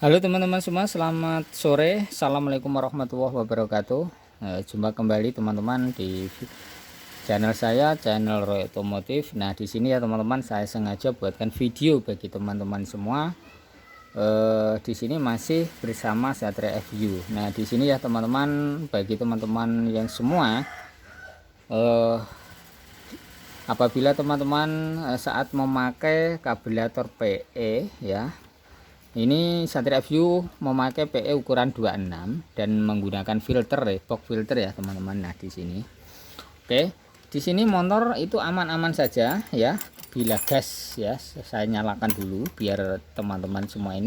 Halo teman-teman semua, selamat sore. Assalamualaikum warahmatullahi wabarakatuh. Jumpa kembali teman-teman di channel saya, channel Roy Otomotif. Nah, di sini ya teman-teman, saya sengaja buatkan video bagi teman-teman semua. Di sini masih bersama Satria FU. Nah, di sini ya teman-teman, bagi teman-teman yang semua, apabila teman-teman saat memakai kabelator PE ya. Ini Satria View memakai PE ukuran 26 dan menggunakan filter ya, box filter ya teman-teman. Nah, di sini. Oke. Di sini motor itu aman-aman saja ya. Bila gas ya, saya nyalakan dulu biar teman-teman semua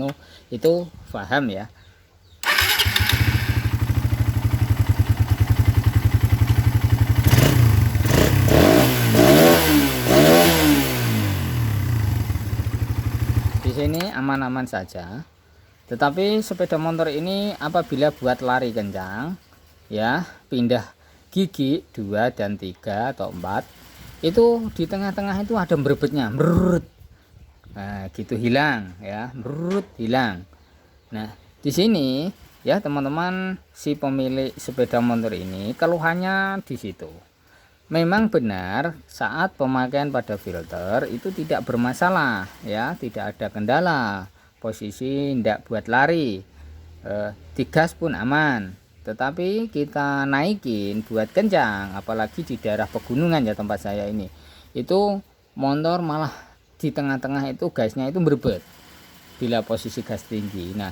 itu paham ya. Di sini aman-aman saja. Tetapi sepeda motor ini apabila buat lari kencang ya, pindah gigi 2 dan 3 atau 4, itu di tengah-tengah itu ada merebetnya, merut. Nah, gitu hilang ya, merut hilang. Nah, di sini ya teman-teman, si pemilik sepeda motor ini keluhannya di situ. Memang benar saat pemakaian pada filter itu tidak bermasalah ya, tidak ada kendala, posisi tidak buat lari, digas pun aman. Tetapi kita naikin buat kencang, apalagi di daerah pegunungan ya tempat saya ini, itu motor malah di tengah-tengah itu gasnya itu berebet bila posisi gas tinggi. Nah,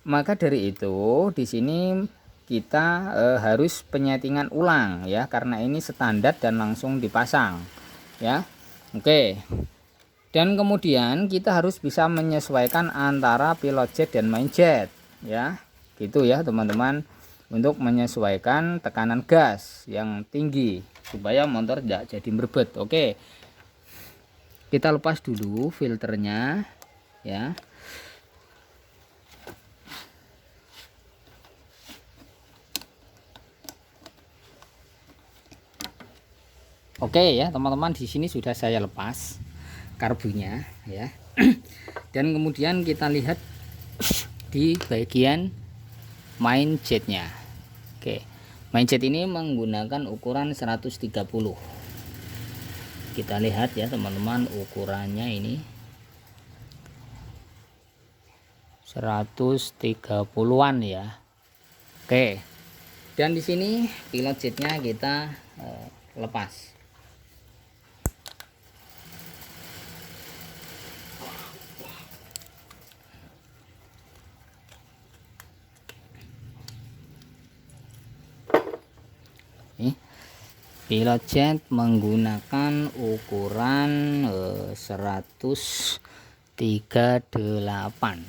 maka dari itu di sini kita harus penyetingan ulang ya, karena ini standar dan langsung dipasang ya. Oke. Dan kemudian kita harus bisa menyesuaikan antara pilot jet dan main jet ya. Gitu ya teman-teman, untuk menyesuaikan tekanan gas yang tinggi supaya motor tidak jadi merebet. Oke. Kita lepas dulu filternya ya. Oke ya teman-teman, di sini sudah saya lepas karbunya ya. Dan kemudian kita lihat di bagian main jetnya. Oke, main jet ini menggunakan ukuran 130. Kita lihat ya teman-teman, ukurannya ini 130-an ya. Oke, dan di sini pilot jetnya kita lepas. Pilot jet menggunakan ukuran 138.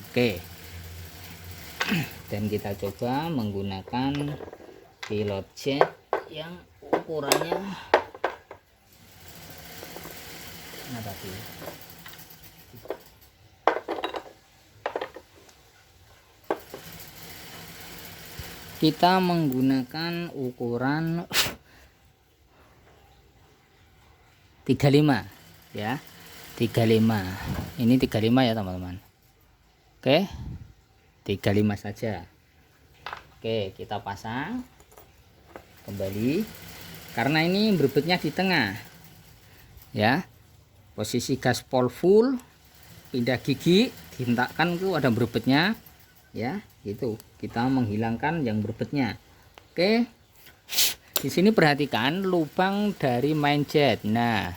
Oke. Dan kita coba menggunakan pilot jet yang ukurannya tadi. Kita menggunakan ukuran 35 ya, 35. Ini 35 ya teman-teman. Oke, 35 saja. Oke, kita pasang kembali karena ini berebetnya di tengah ya. Posisi gaspol full, pindah gigi, dihentakkan itu ada berebetnya ya, gitu. Kita menghilangkan yang berebetnya. Oke. Di sini perhatikan lubang dari main jet. Nah,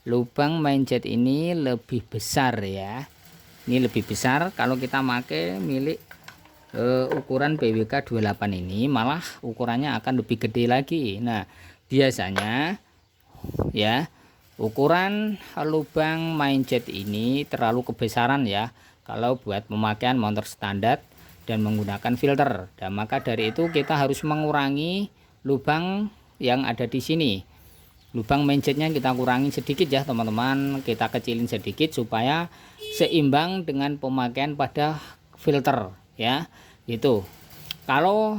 lubang main jet ini lebih besar ya. Ini lebih besar kalau kita pakai milik ukuran PWK 28 ini, malah ukurannya akan lebih gede lagi. Nah, biasanya ya ukuran lubang main jet ini terlalu kebesaran ya kalau buat pemakaian motor standar dan menggunakan filter. Dan maka dari itu kita harus mengurangi lubang yang ada di sini. Lubang main jetnya kita kurangi sedikit ya teman-teman, kita kecilin sedikit supaya seimbang dengan pemakaian pada filter ya. Itu kalau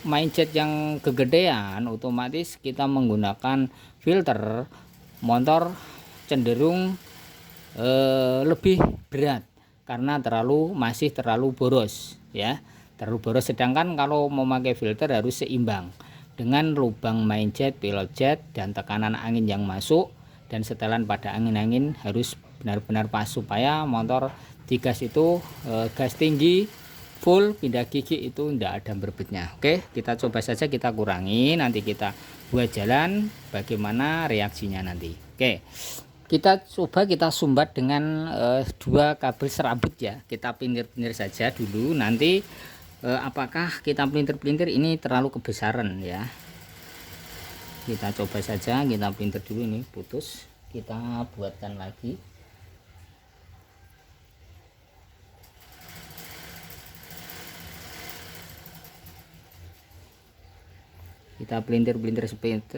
main jet yang kegedean, otomatis kita menggunakan filter, motor cenderung lebih berat karena masih terlalu boros ya, terlalu boros. Sedangkan kalau memakai filter harus seimbang dengan lubang main jet, pilot jet, dan tekanan angin yang masuk dan setelan pada angin-angin harus benar-benar pas supaya motor digas itu gas tinggi full, pindah gigi itu tidak ada berbetnya. Oke, kita coba saja, kita kurangi, nanti kita buat jalan bagaimana reaksinya nanti. Oke, kita coba kita sumbat dengan dua kabel serabut ya, kita pelintir-pelintir saja dulu, nanti apakah kita pelintir-pelintir ini terlalu kebesaran ya. Kita coba saja, kita pelintir dulu, ini putus, kita buatkan lagi. Kita pelintir-pelintir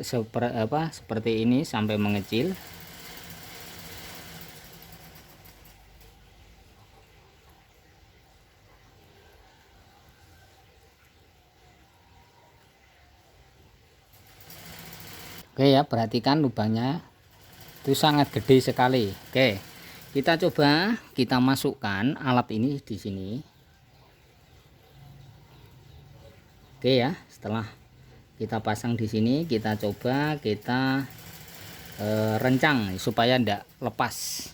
seperti ini sampai mengecil. Oke ya, perhatikan lubangnya itu sangat gede sekali. Oke, kita coba kita masukkan alat ini di sini. Oke ya, setelah kita pasang di sini, kita coba kita rencang supaya tidak lepas.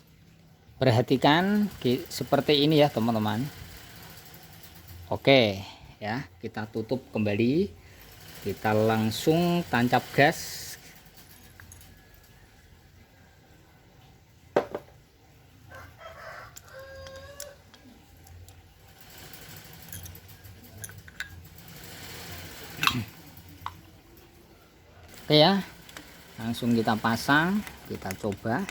Perhatikan seperti ini ya teman-teman. Oke ya, kita tutup kembali, kita langsung tancap gas. Oke ya, langsung kita pasang, kita coba.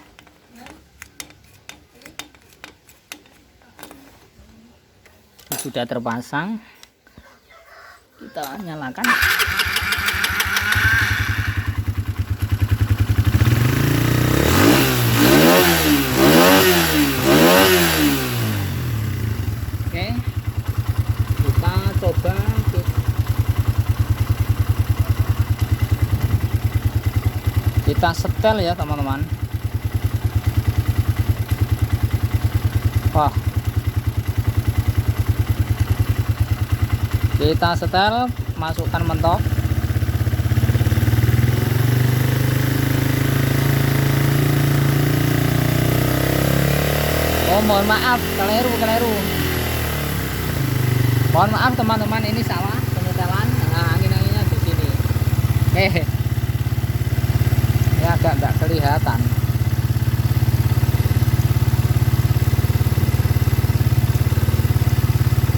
Sudah terpasang, kita nyalakan. Oke, kita coba. Kita setel ya teman-teman. Wah, kita setel, masukkan mentok. Oh, mohon maaf, keliru. Mohon maaf teman-teman, ini salah penyetelan. Nah, angin-anginnya di sini. Ini agak nggak kelihatan.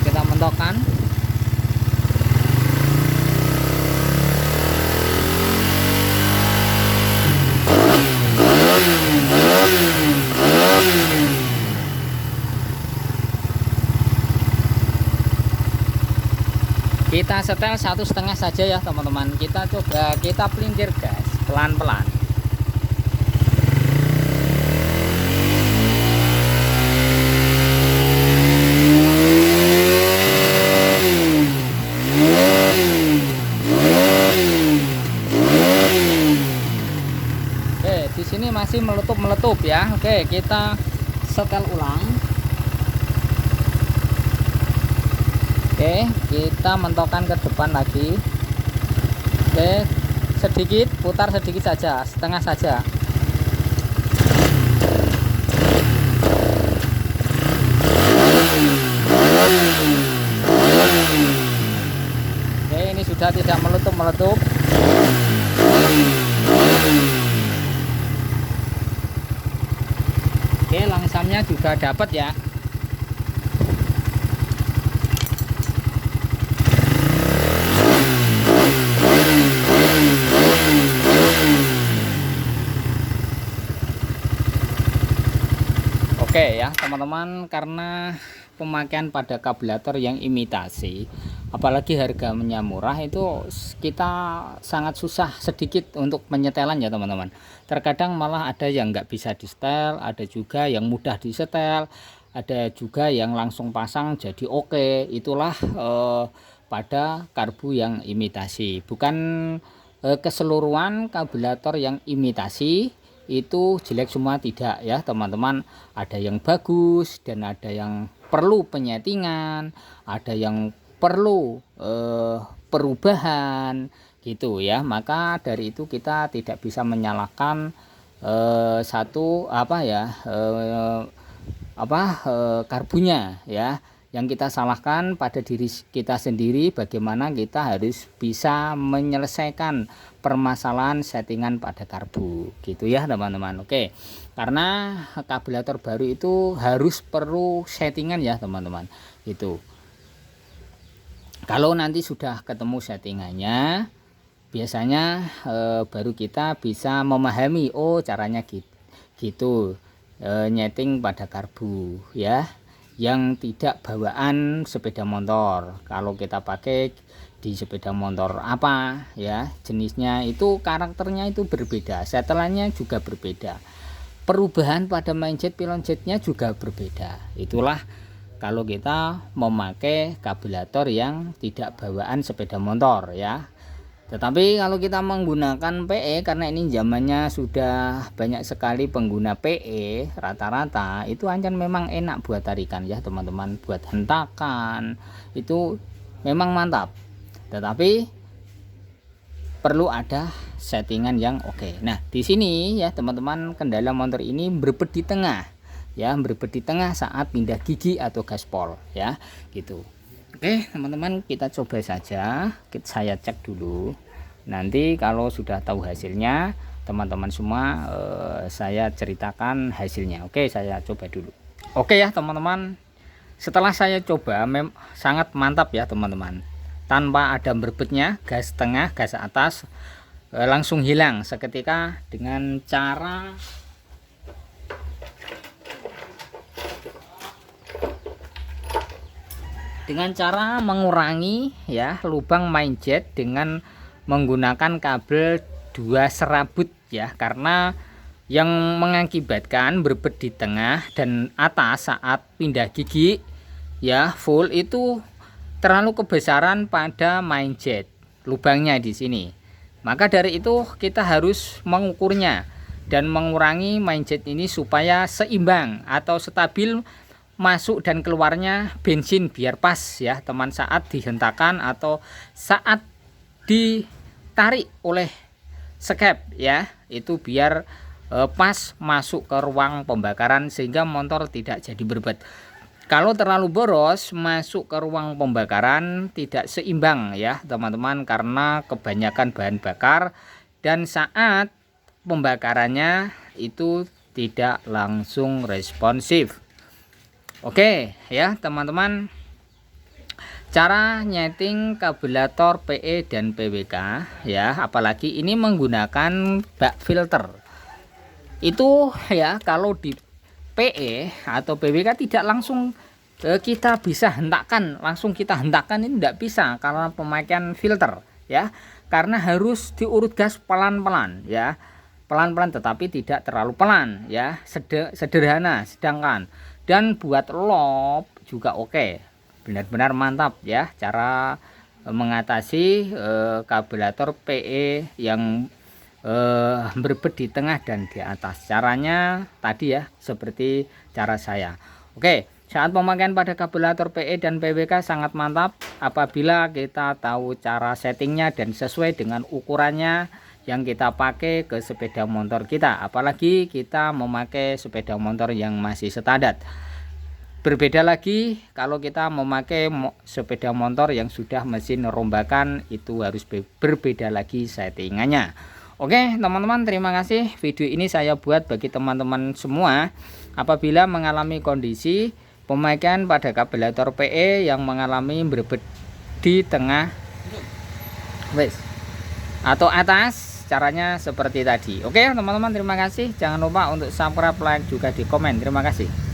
Kita mentokkan. Kita setel 1,5 saja ya teman-teman. Kita coba kita pelintir gas pelan-pelan. Oke, di sini masih meletup ya. Oke, kita setel ulang. Oke, kita mentokkan ke depan lagi. Oke, sedikit, putar sedikit saja, setengah saja. Oke, ini sudah tidak meletup. Oke, langsamnya juga dapat ya. Oke ya teman-teman, karena pemakaian pada kabelator yang imitasi, apalagi harganya murah, itu kita sangat susah sedikit untuk penyetelan ya teman-teman. Terkadang malah ada yang nggak bisa disetel, ada juga yang mudah disetel, ada juga yang langsung pasang jadi oke. Itulah pada karbu yang imitasi, bukan keseluruhan kabelator yang imitasi itu jelek semua, tidak ya teman-teman. Ada yang bagus dan ada yang perlu penyetingan, ada yang perlu perubahan gitu ya. Maka dari itu kita tidak bisa menyalahkan satu karbunya ya. Yang kita salahkan pada diri kita sendiri, bagaimana kita harus bisa menyelesaikan permasalahan settingan pada karbu gitu ya teman-teman. Oke, karena karburator baru itu harus perlu settingan ya teman-teman. Itu kalau nanti sudah ketemu settingannya, biasanya baru kita bisa memahami, oh caranya gitu, nyeting pada karbu ya, yang tidak bawaan sepeda motor. Kalau kita pakai di sepeda motor apa ya jenisnya, itu karakternya itu berbeda, setelannya juga berbeda, perubahan pada mindset pilon jetnya juga berbeda. Itulah kalau kita memakai karburator yang tidak bawaan sepeda motor ya. Tetapi kalau kita menggunakan PE, karena ini zamannya sudah banyak sekali pengguna PE, rata-rata itu ancan memang enak buat tarikan ya teman-teman, buat hentakan itu memang mantap. Tetapi perlu ada settingan yang oke. Nah, di sini ya teman-teman, kendala motor ini berbet di tengah ya, berbet di tengah saat pindah gigi atau gaspol ya gitu. Oke teman-teman, kita coba saja, saya cek dulu, nanti kalau sudah tahu hasilnya teman-teman semua saya ceritakan hasilnya. Oke, saya coba dulu. Oke ya teman-teman, setelah saya coba sangat mantap ya teman-teman, tanpa ada berbetnya, gas tengah gas atas langsung hilang seketika dengan cara mengurangi ya lubang mindset dengan menggunakan kabel 2 serabut ya, karena yang mengakibatkan berbet di tengah dan atas saat pindah gigi ya full itu terlalu kebesaran pada mindset lubangnya di sini. Maka dari itu kita harus mengukurnya dan mengurangi mindset ini supaya seimbang atau stabil masuk dan keluarnya bensin, biar pas ya teman saat dihentakan atau saat ditarik oleh skep ya, itu biar pas masuk ke ruang pembakaran sehingga motor tidak jadi berbet. Kalau terlalu boros masuk ke ruang pembakaran tidak seimbang ya teman-teman, karena kebanyakan bahan bakar dan saat pembakarannya itu tidak langsung responsif. Oke ya teman-teman, cara nyeting karburator PE dan PWK ya, apalagi ini menggunakan bak filter itu ya, kalau di PE atau PWK tidak langsung kita bisa hentakan, langsung kita hentakan ini tidak bisa karena pemakaian filter ya, karena harus diurut gas pelan-pelan ya, pelan-pelan tetapi tidak terlalu pelan ya, sederhana. Sedangkan dan buat lob juga oke, benar-benar mantap ya cara mengatasi karburator PE yang berbet di tengah dan di atas. Caranya tadi ya seperti cara saya. Oke, saat pemakaian pada karburator PE dan PWK sangat mantap apabila kita tahu cara settingnya dan sesuai dengan ukurannya yang kita pakai ke sepeda motor kita, apalagi kita memakai sepeda motor yang masih standar. Berbeda lagi kalau kita memakai sepeda motor yang sudah mesin rombakan, itu harus berbeda lagi settingannya. Oke teman-teman, terima kasih. Video ini saya buat bagi teman-teman semua apabila mengalami kondisi pemakaian pada karburator PE yang mengalami berbet di tengah atau atas, caranya seperti tadi. Oke teman-teman, terima kasih. Jangan lupa untuk subscribe, like, juga di komen. Terima kasih.